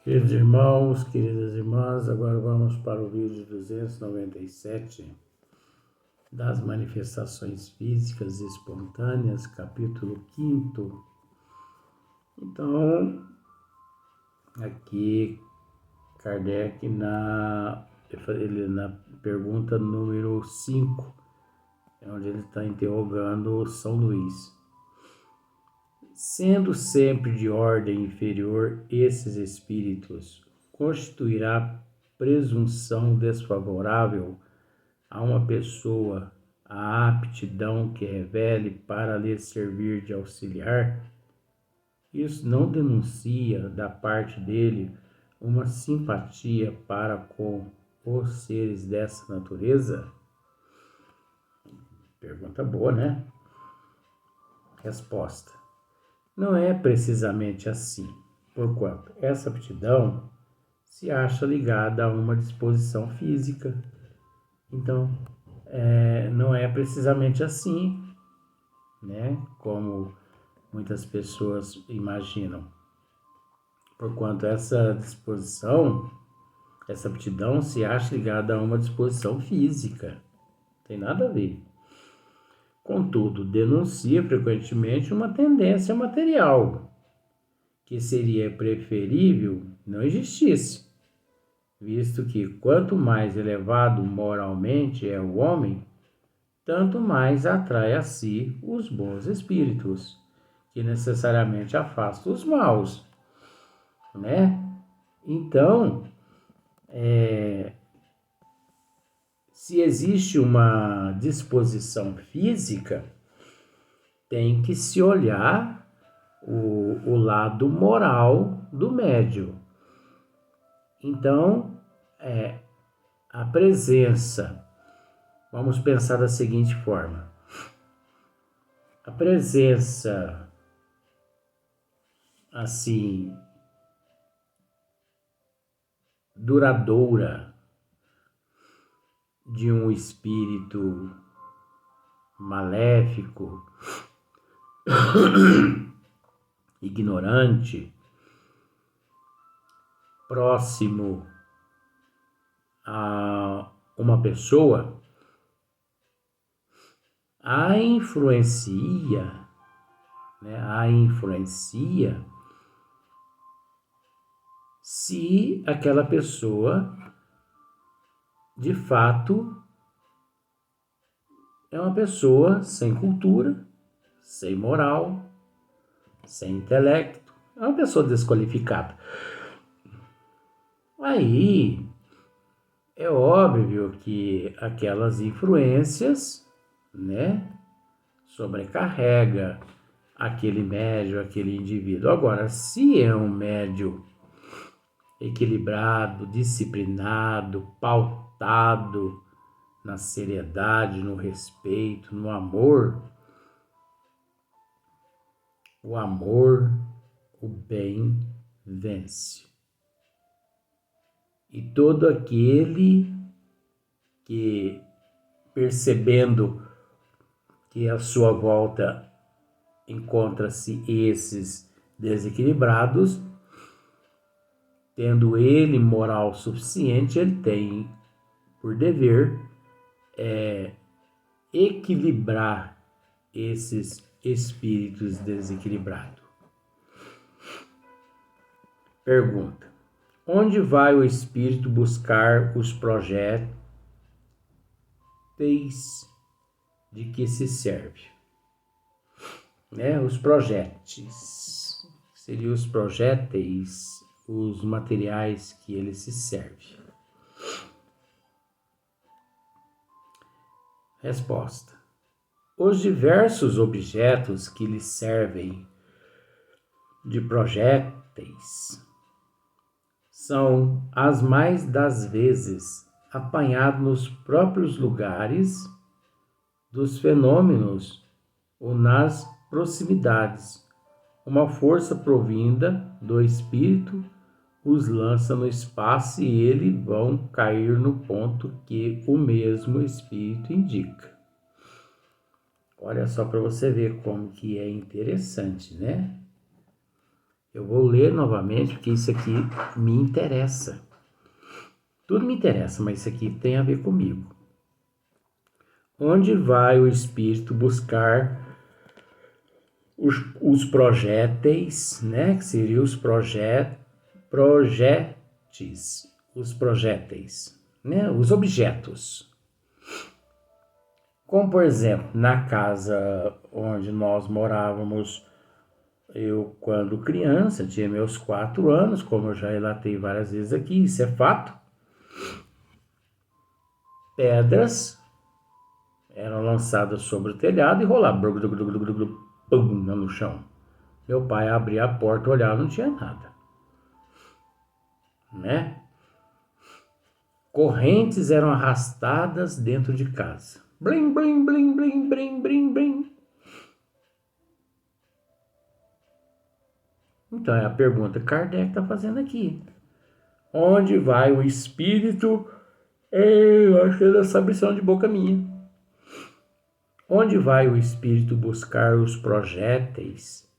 Queridos irmãos, queridas irmãs, agora vamos para o vídeo 297 das manifestações físicas espontâneas, capítulo 5. Então, aqui Kardec na pergunta número 5, é onde ele está interrogando São Luís. Sendo sempre de ordem inferior esses espíritos, constituirá presunção desfavorável a uma pessoa a aptidão que revele para lhe servir de auxiliar? Isso não denuncia da parte dele uma simpatia para com os seres dessa natureza? Pergunta boa, né? Resposta: não é precisamente assim, porquanto essa aptidão se acha ligada a uma disposição física. Então, não é precisamente assim, né? Como muitas pessoas imaginam. Porquanto essa disposição, essa aptidão se acha ligada a uma disposição física. Não tem nada a ver. Contudo, denuncia frequentemente uma tendência material, que seria preferível não existisse, visto que quanto mais elevado moralmente é o homem, tanto mais atrai a si os bons espíritos, que necessariamente afastam os maus, né? Então, se existe uma disposição física, tem que se olhar o lado moral do médium. Então, a presença, vamos pensar da seguinte forma: a presença, assim, duradoura de um espírito maléfico, ignorante, próximo a uma pessoa, a influencia se aquela pessoa de fato é uma pessoa sem cultura, sem moral, sem intelecto, é uma pessoa desqualificada. Aí é óbvio que aquelas influências, né, sobrecarrega aquele médium, aquele indivíduo. Agora, se é um médium equilibrado, disciplinado, pautado na seriedade, no respeito, no amor, o bem vence. E todo aquele que, percebendo que à sua volta encontra-se esses desequilibrados, tendo ele moral suficiente, ele tem por dever equilibrar esses espíritos desequilibrados. Pergunta: onde vai o espírito buscar os projéteis de que se serve? Os projéteis seriam os projéteis, os materiais que ele se serve. Resposta: os diversos objetos que lhe servem de projéteis são, as mais das vezes, apanhados nos próprios lugares dos fenômenos ou nas proximidades. Uma força provinda do espírito os lança no espaço e eles vão cair no ponto que o mesmo espírito indica. Olha só para você ver como que é interessante, né? Eu vou ler novamente porque isso aqui me interessa. Tudo me interessa, mas isso aqui tem a ver comigo. Onde vai o espírito buscar os projéteis, né? Que seriam os projetes, os projéteis, né? Os objetos. Como, por exemplo, na casa onde nós morávamos, eu, quando criança, tinha meus 4 anos, como eu já relatei várias vezes aqui, isso é fato. Pedras eram lançadas sobre o telhado e rolavam no chão. Meu pai abria a porta, olhava, não tinha nada, né? Correntes eram arrastadas dentro de casa. Blim, blim, blim, blim, blim, blim, blim. Então é a pergunta que Kardec está fazendo aqui. Onde vai o espírito? Eu acho que é essa lição de boca minha. Onde vai o espírito buscar os projéteis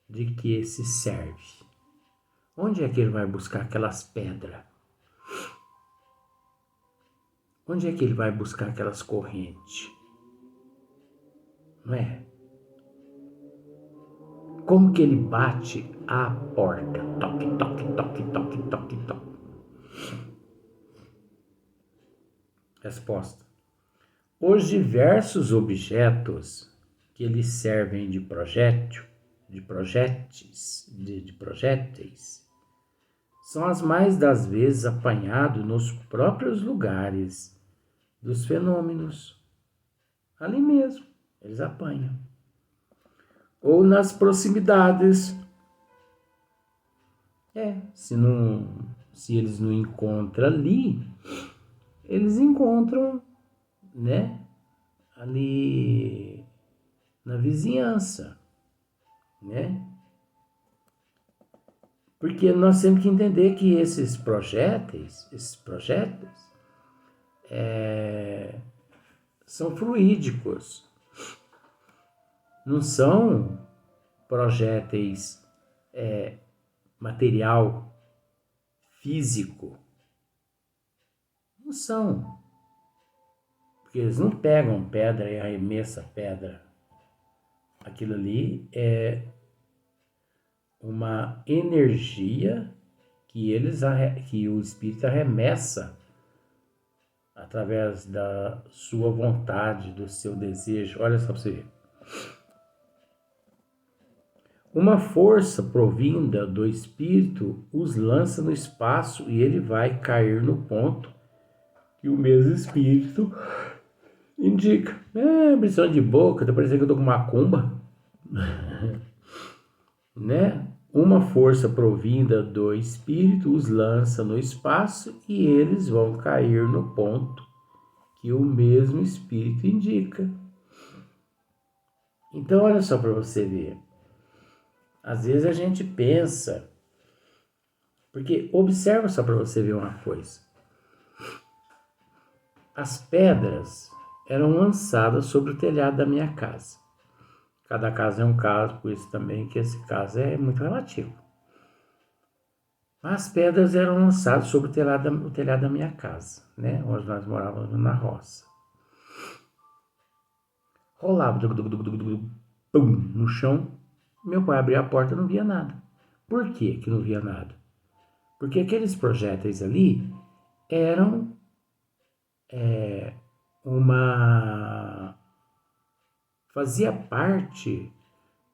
de que esse serve? Onde é que ele vai buscar aquelas pedras? Onde é que ele vai buscar aquelas correntes? Não é? Como que ele bate a porta? Toque, toque, toque, toque, toque, toque. Resposta. Os diversos objetos que lhe servem de projéteis, são as mais das vezes apanhados nos próprios lugares dos fenômenos. Ali mesmo, eles apanham. Ou nas proximidades. Se eles não encontram ali, eles encontram, né, ali na vizinhança, né? Porque nós temos que entender que esses projéteis são fluídicos, não são projéteis material, físico, não são. Porque eles não pegam pedra e arremessam pedra. Aquilo ali é uma energia que o espírito arremessa através da sua vontade, do seu desejo. Olha só para você ver. Uma força provinda do espírito os lança no espaço e ele vai cair no ponto que o mesmo espírito indica. Ambição de boca, tá parecendo que eu tô com macumba. Né? Uma força provinda do espírito os lança no espaço e eles vão cair no ponto que o mesmo espírito indica. Então, olha só para você ver. Às vezes a gente pensa, porque observa só para você ver uma coisa. As pedras eram lançadas sobre o telhado da minha casa. Cada caso é um caso, por isso também que esse caso é muito relativo. As pedras eram lançadas sobre o telhado da minha casa, né? Onde nós morávamos na roça. Rolava no chão. Meu pai abria a porta e não via nada. Por que não via nada? Porque aqueles projéteis ali eram fazia parte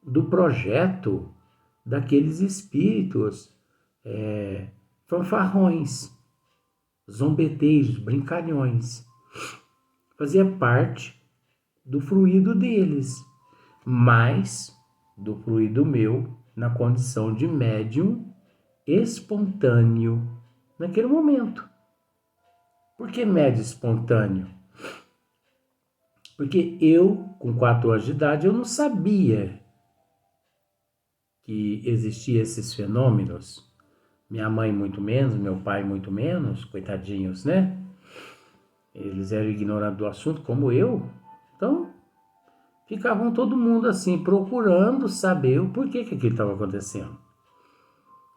do projeto daqueles espíritos fanfarrões, zombeteiros, brincalhões. Fazia parte do fluido deles, mas do fluido meu na condição de médium espontâneo naquele momento. Por que médium espontâneo? Porque eu, com 4 anos de idade, eu não sabia que existiam esses fenômenos. Minha mãe muito menos, meu pai muito menos, coitadinhos, né? Eles eram ignorantes do assunto, como eu. Então, ficavam todo mundo assim, procurando saber o porquê que aquilo estava acontecendo.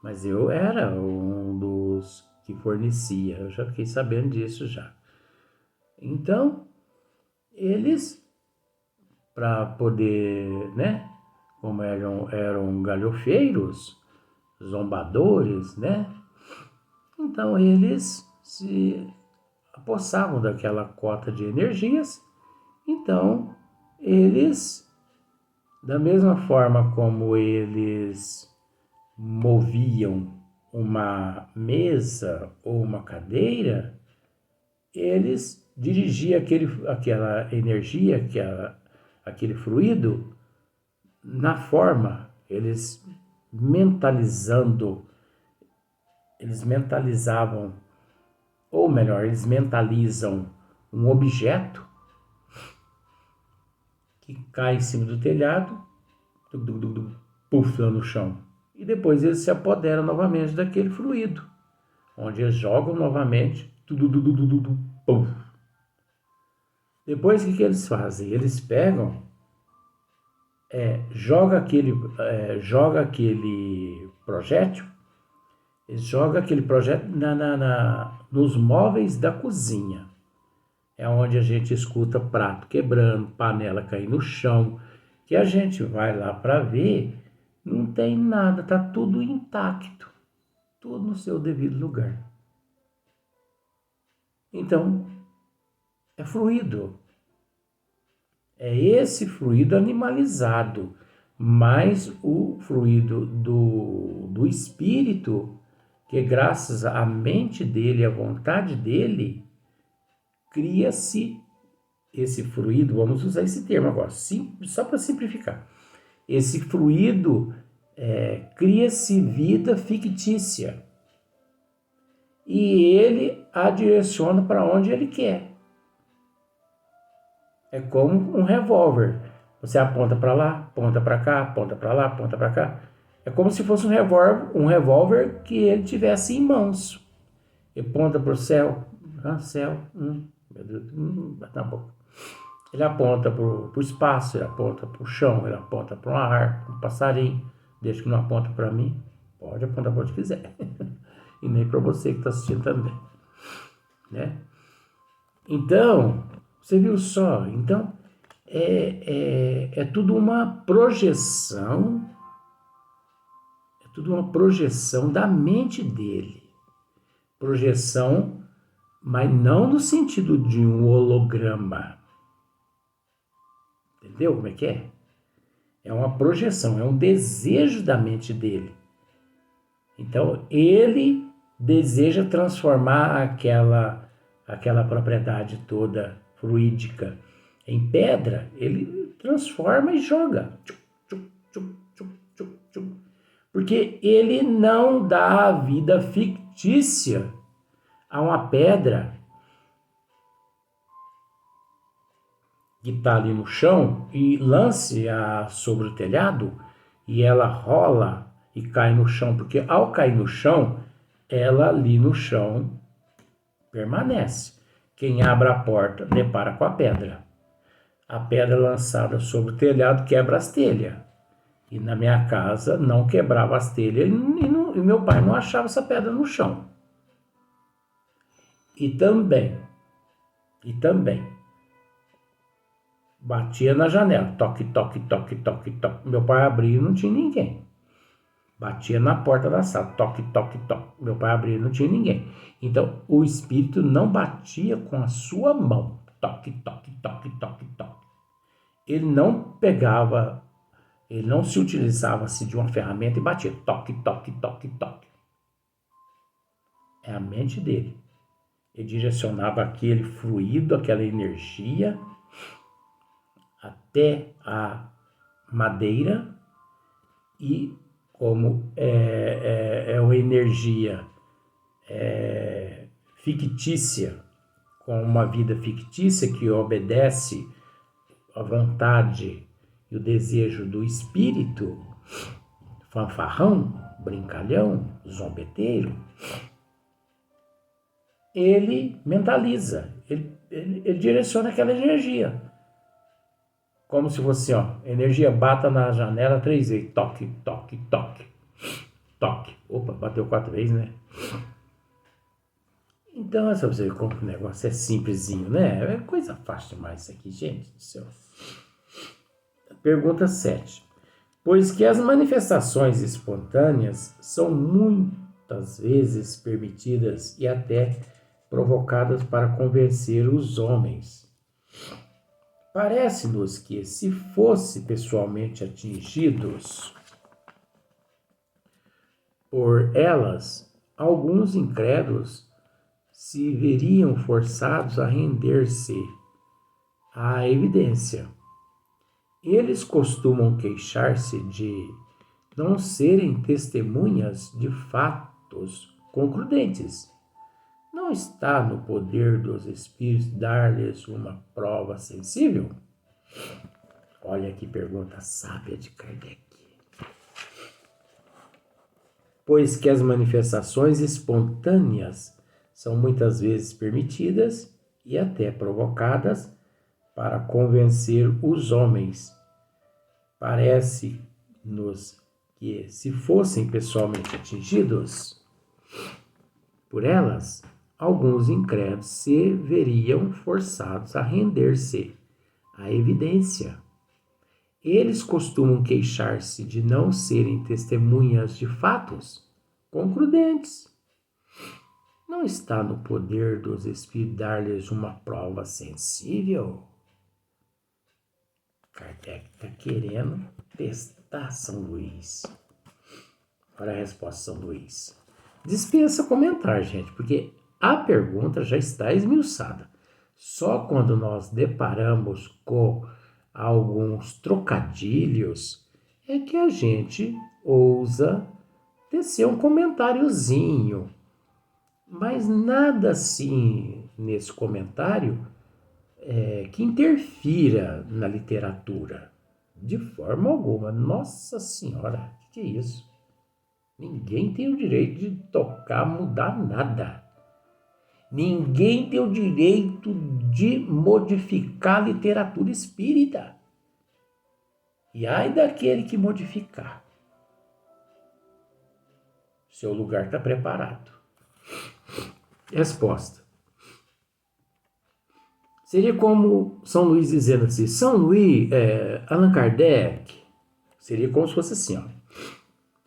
Mas eu era um dos que fornecia, eu já fiquei sabendo disso já. Então, eles, para poder, né, como eram galhofeiros, zombadores, né, então eles se apossavam daquela cota de energias. Então, eles, da mesma forma como eles moviam uma mesa ou uma cadeira, eles dirigiam aquela energia, aquele fluido, na forma, mentalizando, eles mentalizavam, ou melhor, eles mentalizam um objeto que cai em cima do telhado, pufla no chão. E depois eles se apoderam novamente daquele fluido, onde eles jogam novamente, puf. Depois o que eles fazem? Eles pegam, joga aquele projétil, eles jogam aquele projétil nos móveis da cozinha. É onde a gente escuta prato quebrando, panela cair no chão, que a gente vai lá para ver, não tem nada, tá tudo intacto, tudo no seu devido lugar. Então, é fluido. É esse fluido animalizado, mas o fluido do espírito, que graças à mente dele, à vontade dele, cria-se esse fluido, vamos usar esse termo agora, só para simplificar. Esse fluido cria-se vida fictícia e ele a direciona para onde ele quer. É como um revólver. Você aponta para lá, aponta para cá, aponta para lá, aponta para cá. É como se fosse um revólver que ele tivesse em mãos. Ele aponta para o céu, céu, meu Deus, tá bom. Ele aponta para o espaço, ele aponta para o chão, ele aponta para um ar, um passarinho. Desde que não aponta para mim, pode apontar para onde quiser. E nem para você que está assistindo também. Né? Então, você viu só? Então, é tudo uma projeção, da mente dele. Projeção, mas não no sentido de um holograma. Entendeu como é que é? É uma projeção, é um desejo da mente dele. Então, ele deseja transformar aquela propriedade toda fluídica em pedra, ele transforma e joga. Porque ele não dá a vida fictícia a uma pedra que está ali no chão e lance-a sobre o telhado e ela rola e cai no chão, porque ao cair no chão, ela ali no chão permanece. Quem abre a porta depara com a pedra. A pedra lançada sobre o telhado quebra as telhas. E na minha casa não quebrava as telhas e meu pai não achava essa pedra no chão. E também, batia na janela, toque, toque, toque, toque, toque. Meu pai abria e não tinha ninguém. Batia na porta da sala, toque, toque, toque. Meu pai abria e não tinha ninguém. Então, o espírito não batia com a sua mão, toque, toque, toque, toque, toque. Ele não pegava, ele não se utilizava-se de uma ferramenta e batia, toque, toque, toque, toque. É a mente dele. Ele direcionava aquele fluido, aquela energia até a madeira e como é uma energia fictícia, com uma vida fictícia que obedece à vontade e o desejo do espírito, fanfarrão, brincalhão, zombeteiro, ele mentaliza, ele direciona aquela energia. Como se fosse, energia bata na janela 3 vezes, toque, toque, toque, toque. Opa, bateu 4 vezes, né? Então, é só você ver como o negócio é simplesinho, né? É coisa fácil demais isso aqui, gente do céu. Pergunta 7. Pois que as manifestações espontâneas são muitas vezes permitidas e até provocadas para convencer os homens. Parece-nos que, se fosse pessoalmente atingidos por elas, alguns incrédulos se veriam forçados a render-se à evidência. Eles costumam queixar-se de não serem testemunhas de fatos concludentes. Não está no poder dos espíritos dar-lhes uma prova sensível? Olha que pergunta sábia de Kardec. Pois que as manifestações espontâneas são muitas vezes permitidas e até provocadas para convencer os homens. Parece-nos que, se fossem pessoalmente atingidos por elas, alguns incrédulos se veriam forçados a render-se à evidência. Eles costumam queixar-se de não serem testemunhas de fatos concludentes. Não está no poder dos espíritos dar-lhes uma prova sensível? Kardec está querendo testar São Luís. Olha a resposta, São Luís. Dispensa comentar, gente, porque a pergunta já está esmiuçada. Só quando nós deparamos com alguns trocadilhos é que a gente ousa tecer um comentáriozinho. Mas nada assim nesse comentário que interfira na literatura. De forma alguma. Nossa Senhora, que é isso? Ninguém tem o direito de tocar, mudar nada. Ninguém tem o direito de modificar a literatura espírita. E ai daquele que modificar. Seu lugar está preparado. Resposta. Seria como São Luís dizendo assim, São Luís, Allan Kardec, seria como se fosse assim, ó.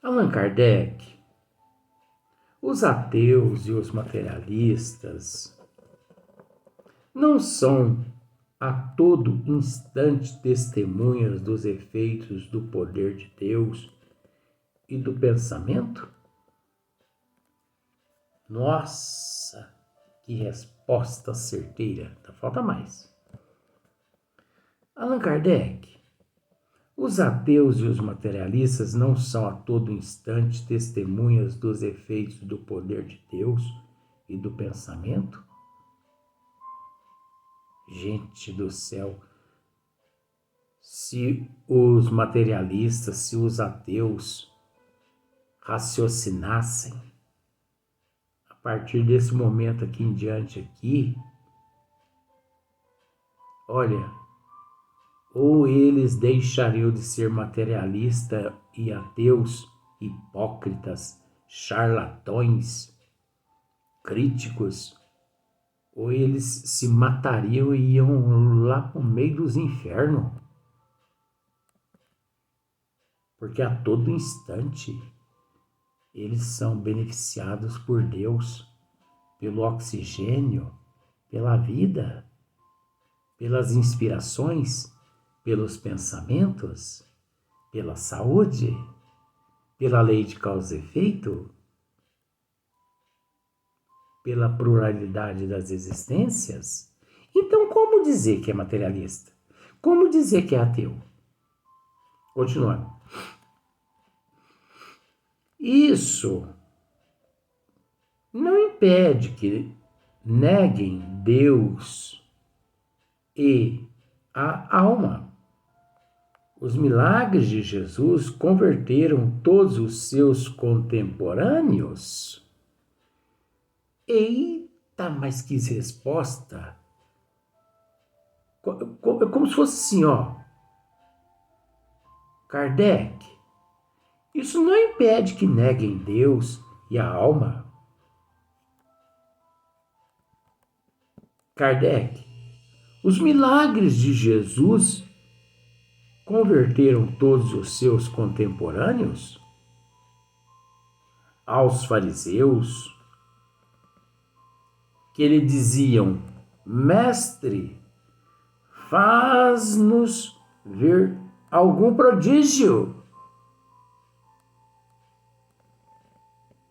Allan Kardec, os ateus e os materialistas não são a todo instante testemunhas dos efeitos do poder de Deus e do pensamento? Nossa, que resposta certeira. Falta mais. Allan Kardec, os ateus e os materialistas não são a todo instante testemunhas dos efeitos do poder de Deus e do pensamento? Gente do céu, se os materialistas, se os ateus raciocinassem, a partir desse momento aqui em diante aqui, olha, ou eles deixariam de ser materialistas e ateus, hipócritas, charlatões, críticos, ou eles se matariam e iam lá para o meio dos infernos. Porque a todo instante eles são beneficiados por Deus, pelo oxigênio, pela vida, pelas inspirações, pelos pensamentos, pela saúde, pela lei de causa e efeito, pela pluralidade das existências. Então, como dizer que é materialista? Como dizer que é ateu? Continuando. Isso não impede que neguem Deus e a alma. Os milagres de Jesus converteram todos os seus contemporâneos? Eita, mas que resposta! Como se fosse assim, ó. Kardec, Isso não impede que neguem Deus e a alma. Kardec, os milagres de Jesus converteram todos os seus contemporâneos? Aos fariseus, que lhe diziam: Mestre, faz-nos ver algum prodígio.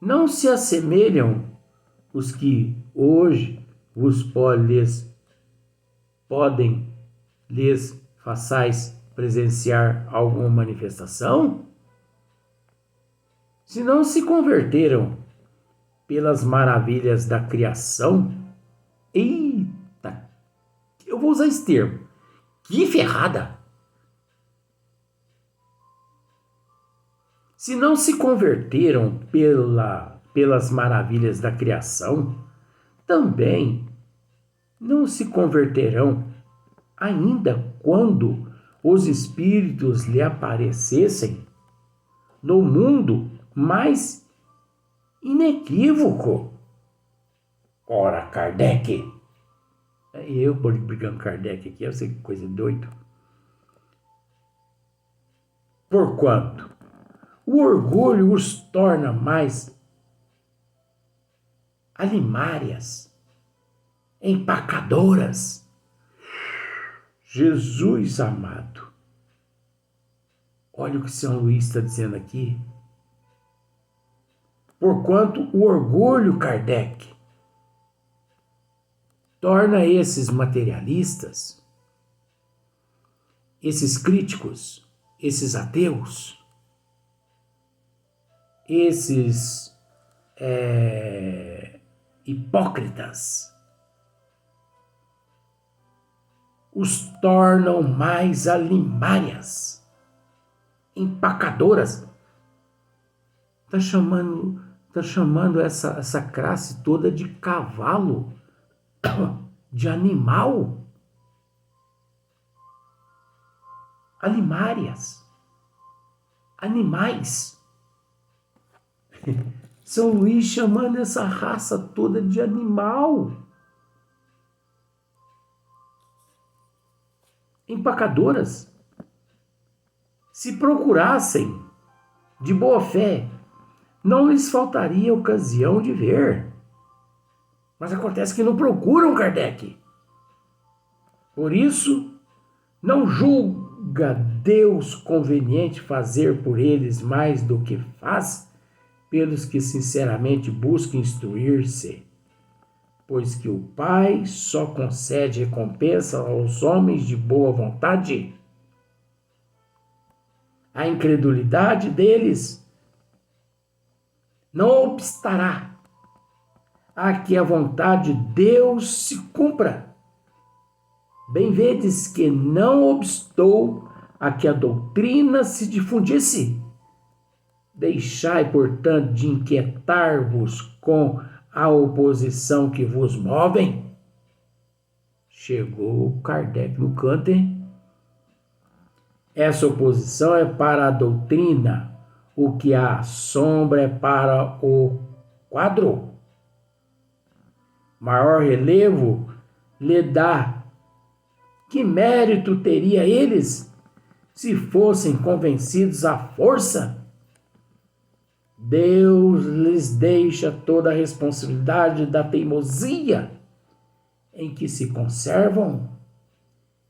Não se assemelham os que hoje vos podem lhes façais presenciar alguma manifestação? Se não se converteram pelas maravilhas da criação, eita, eu vou usar esse termo, que ferrada! Se não se converteram pelas maravilhas da criação, também não se converterão ainda quando os espíritos lhe aparecessem no mundo mais inequívoco. Ora, Kardec, eu brigando Kardec aqui, eu sei que coisa doida. Porquanto o orgulho os torna mais alimárias, empacadoras. Jesus amado, olha o que São Luís está dizendo aqui. Porquanto o orgulho, Kardec, torna esses materialistas, esses críticos, esses ateus, esses hipócritas, os tornam mais alimárias, empacadoras. Está chamando essa classe toda de cavalo, de animal. Alimárias, animais. São Luís chamando essa raça toda de animal. Empacadoras. Se procurassem de boa fé, não lhes faltaria ocasião de ver. Mas acontece que não procuram, Kardec. Por isso, não julga Deus conveniente fazer por eles mais do que faz pelos que sinceramente buscam instruir-se, pois que o Pai só concede recompensa aos homens de boa vontade. A incredulidade deles não obstará a que a vontade de Deus se cumpra. Bem vedes que não obstou a que a doutrina se difundisse. Deixai, portanto, de inquietar-vos com a oposição que vos movem. Chegou Kardec no canto, hein? Essa oposição é para a doutrina, o que a sombra é para o quadro. Maior relevo lhe dá. Que mérito teria eles se fossem convencidos à força? Deus lhes deixa toda a responsabilidade da teimosia em que se conservam.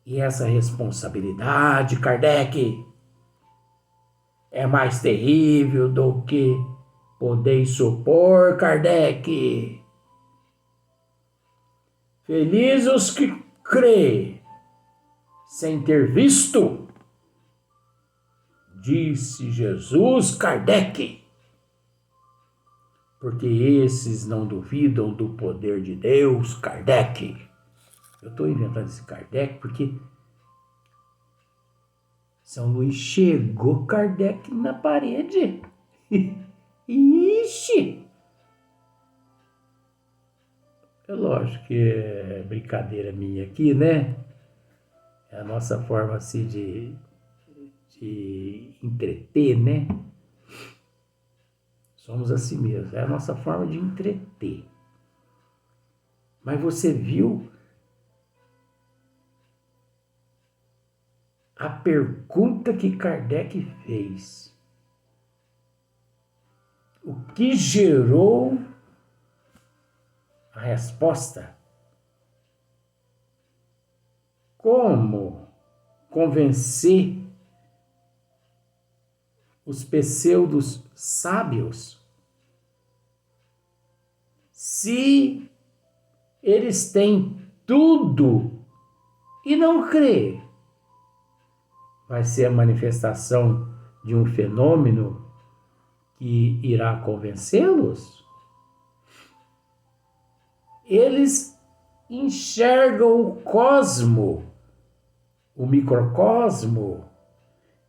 E essa responsabilidade, Kardec, é mais terrível do que podeis supor, Kardec. Felizes os que crê sem ter visto, disse Jesus, Kardec, porque esses não duvidam do poder de Deus, Kardec. Eu estou inventando esse Kardec porque São Luís chegou Kardec na parede. Ixi! É lógico que é brincadeira minha aqui, né? É a nossa forma assim de entreter, né? Somos assim mesmo. É a nossa forma de entreter. Mas você viu a pergunta que Kardec fez? O que gerou a resposta? Como convencer os pseudos sábios se eles têm tudo e não crê? Vai ser a manifestação de um fenômeno que irá convencê-los? Eles enxergam o cosmo, o microcosmo,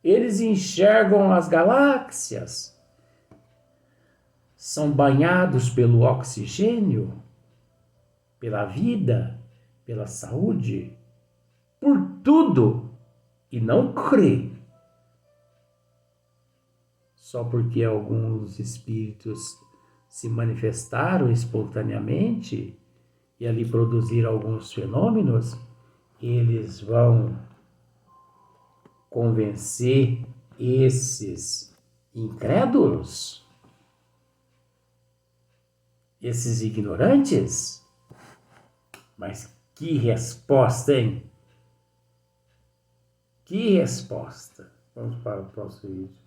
eles enxergam as galáxias, são banhados pelo oxigênio, pela vida, pela saúde, por tudo, e não crê. Só porque alguns espíritos se manifestaram espontaneamente e ali produziram alguns fenômenos, eles vão convencer esses incrédulos, esses ignorantes? Mas que resposta, hein? Que resposta! Vamos para o próximo vídeo.